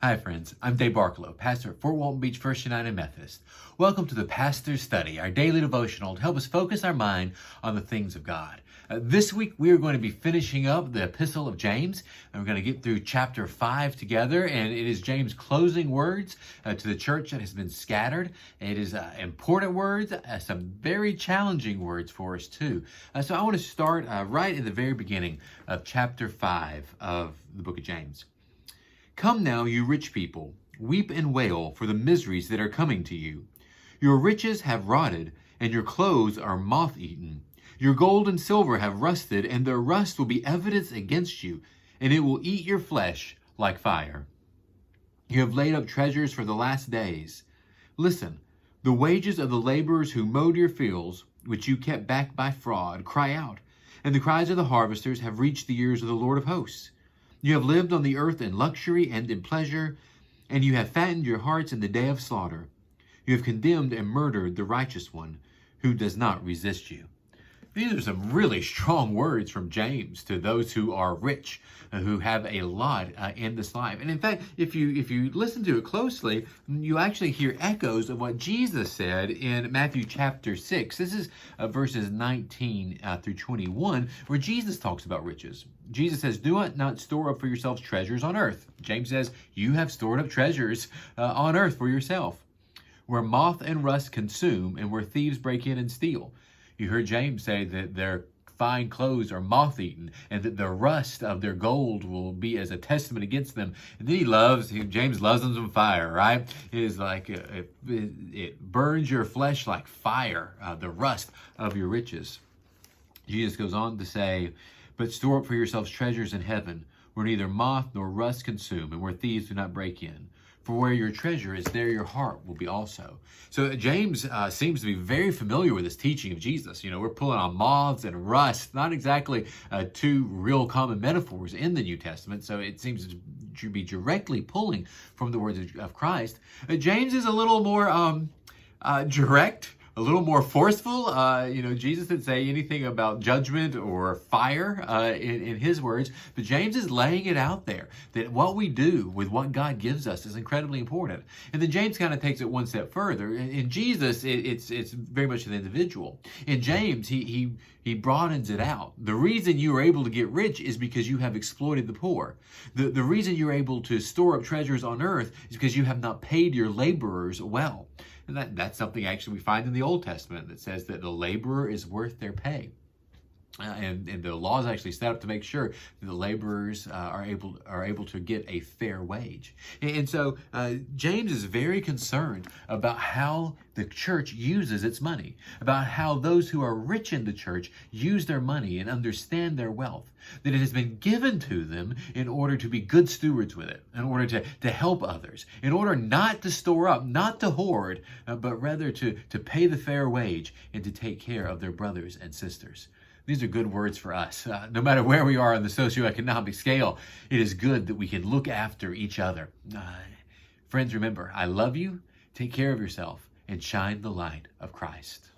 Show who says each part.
Speaker 1: Hi friends, I'm Dave Barkalow, pastor at Fort Walton Beach First United Methodist. Welcome to the Pastor's Study, our daily devotional to help us focus our mind on the things of God. This week we are going to be finishing up the epistle of James, and we're going to get through chapter 5 together, and it is James' closing words to the church that has been scattered. It is important words, some very challenging words for us too. So I want to start right at the very beginning of chapter 5 of the book of James. Come now, you rich people, weep and wail for the miseries that are coming to you. Your riches have rotted, and your clothes are moth-eaten. Your gold and silver have rusted, and their rust will be evidence against you, and it will eat your flesh like fire. You have laid up treasures for the last days. Listen, the wages of the laborers who mowed your fields, which you kept back by fraud, cry out, and the cries of the harvesters have reached the ears of the Lord of hosts. You have lived on the earth in luxury and in pleasure, and you have fattened your hearts in the day of slaughter. You have condemned and murdered the righteous one, who does not resist you. These are some really strong words from James to those who are rich, who have a lot in this life. And in fact, if you listen to it closely, you actually hear echoes of what Jesus said in Matthew chapter 6. This is verses 19 through 21, where Jesus talks about riches. Jesus says, do not store up for yourselves treasures on earth. James says, you have stored up treasures on earth for yourself, where moth and rust consume and where thieves break in and steal. You heard James say that their fine clothes are moth-eaten and that the rust of their gold will be as a testament against them. And then James loves them some fire, right? It is like, it burns your flesh like fire, the rust of your riches. Jesus goes on to say, but store up for yourselves treasures in heaven, where neither moth nor rust consume, and where thieves do not break in. For where your treasure is, there your heart will be also. So James seems to be very familiar with this teaching of Jesus. You know, we're pulling on moths and rust, not exactly two real common metaphors in the New Testament. So it seems to be directly pulling from the words of Christ. James is a little more direct, a little more forceful. Jesus didn't say anything about judgment or fire in his words, but James is laying it out there that what we do with what God gives us is incredibly important. And then James kind of takes it one step further. In Jesus, it's very much an individual. In James, he broadens it out. The reason you are able to get rich is because you have exploited the poor. The reason you're able to store up treasures on earth is because you have not paid your laborers well. And that's something actually we find in the Old Testament that says that the laborer is worth their pay. And the law is actually set up to make sure that the laborers are able to get a fair wage. And so James is very concerned about how the church uses its money, about how those who are rich in the church use their money and understand their wealth, that it has been given to them in order to be good stewards with it, in order to help others, in order not to store up, not to hoard, but rather to pay the fair wage and to take care of their brothers and sisters. These are good words for us. No matter where we are on the socioeconomic scale, it is good that we can look after each other. Friends, remember, I love you. Take care of yourself and shine the light of Christ.